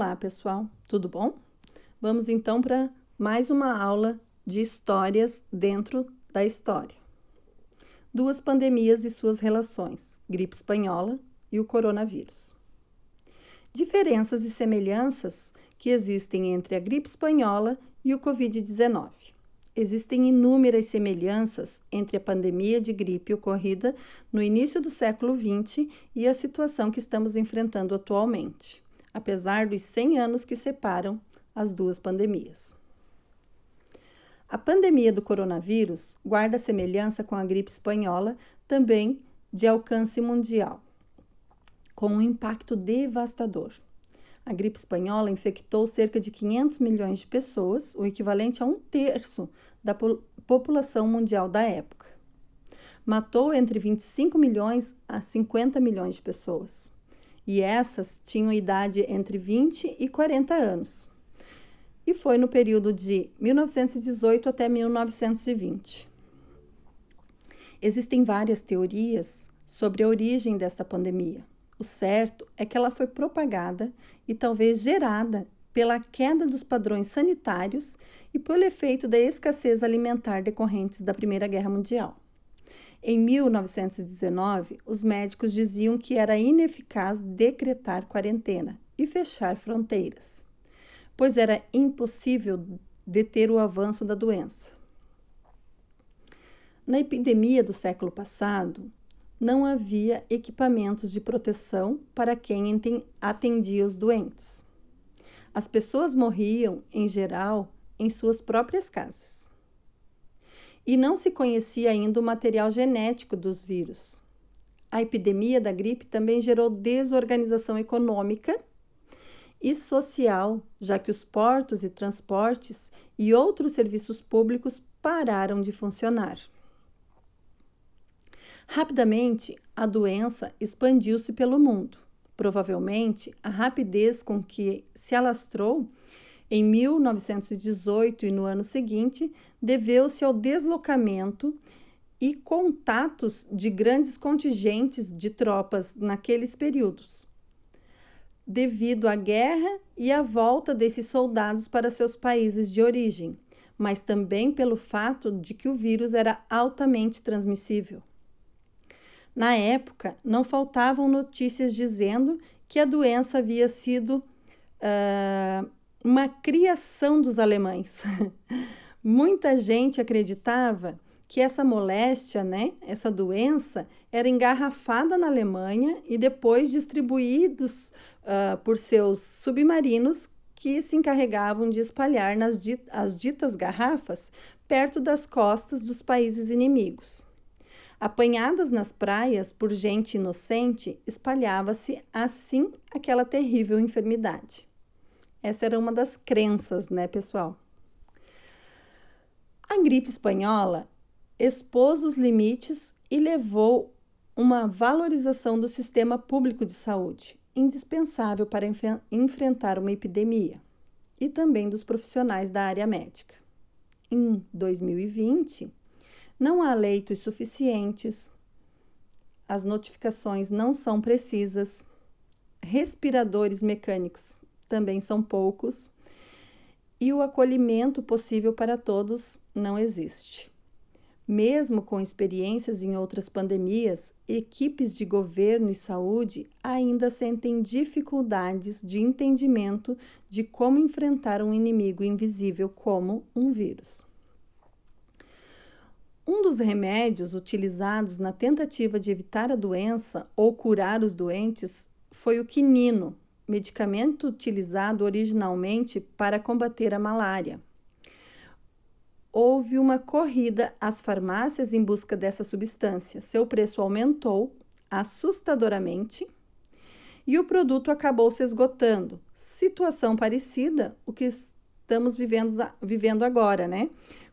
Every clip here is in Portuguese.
Olá, pessoal, tudo bom? Vamos então para mais uma aula de histórias dentro da história. Duas pandemias e suas relações, gripe espanhola e o coronavírus. Diferenças e semelhanças que existem entre a gripe espanhola e o Covid-19. Existem inúmeras semelhanças entre a pandemia de gripe ocorrida no início do século XX e a situação que estamos enfrentando atualmente, apesar dos 100 anos que separam as duas pandemias. A pandemia do coronavírus guarda semelhança com a gripe espanhola, também de alcance mundial, com um impacto devastador. A gripe espanhola infectou cerca de 500 milhões de pessoas, o equivalente a 1/3 da população mundial da época. Matou entre 25 milhões a 50 milhões de pessoas. E essas tinham idade entre 20 e 40 anos. E foi no período de 1918 até 1920. Existem várias teorias sobre a origem desta pandemia. O certo é que ela foi propagada e talvez gerada pela queda dos padrões sanitários e pelo efeito da escassez alimentar decorrentes da Primeira Guerra Mundial. Em 1919, os médicos diziam que era ineficaz decretar quarentena e fechar fronteiras, pois era impossível deter o avanço da doença. Na epidemia do século passado, não havia equipamentos de proteção para quem atendia os doentes. As pessoas morriam, em geral, em suas próprias casas. E não se conhecia ainda o material genético dos vírus. A epidemia da gripe também gerou desorganização econômica e social, já que os portos e transportes e outros serviços públicos pararam de funcionar. Rapidamente, a doença expandiu-se pelo mundo. Provavelmente, a rapidez com que se alastrou em 1918 e no ano seguinte deveu-se ao deslocamento e contatos de grandes contingentes de tropas naqueles períodos, devido à guerra e à volta desses soldados para seus países de origem, mas também pelo fato de que o vírus era altamente transmissível. Na época, não faltavam notícias dizendo que a doença havia sido uma criação dos alemães. Muita gente acreditava que essa moléstia, essa doença, era engarrafada na Alemanha e depois distribuídos por seus submarinos que se encarregavam de espalhar as ditas garrafas perto das costas dos países inimigos. Apanhadas nas praias por gente inocente, espalhava-se assim aquela terrível enfermidade. Essa era uma das crenças, pessoal? A gripe espanhola expôs os limites e levou uma valorização do sistema público de saúde, indispensável para enfrentar uma epidemia, e também dos profissionais da área médica. Em 2020, não há leitos suficientes, as notificações não são precisas, respiradores mecânicos também são poucos e o acolhimento possível para todos não existe. Mesmo com experiências em outras pandemias, equipes de governo e saúde ainda sentem dificuldades de entendimento de como enfrentar um inimigo invisível como um vírus. Um dos remédios utilizados na tentativa de evitar a doença ou curar os doentes foi o quinino, medicamento utilizado originalmente para combater a malária. Houve uma corrida às farmácias em busca dessa substância. Seu preço aumentou assustadoramente e o produto acabou se esgotando. Situação parecida o que estamos vivendo agora,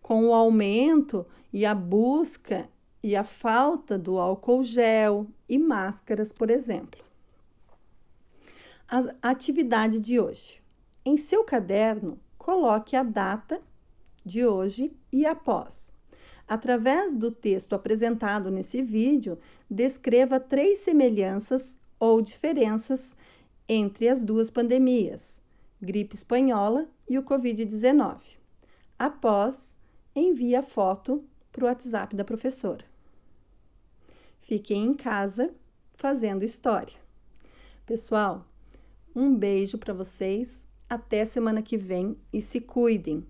com o aumento e a busca e a falta do álcool gel e máscaras, por exemplo. A atividade de hoje. Em seu caderno, coloque a data de hoje e após. Através do texto apresentado nesse vídeo, descreva 3 semelhanças ou diferenças entre as duas pandemias. gripe espanhola e o Covid-19. Após, envie a foto para o WhatsApp da professora. Fiquem em casa fazendo história. Pessoal, um beijo para vocês. Até semana que vem e se cuidem.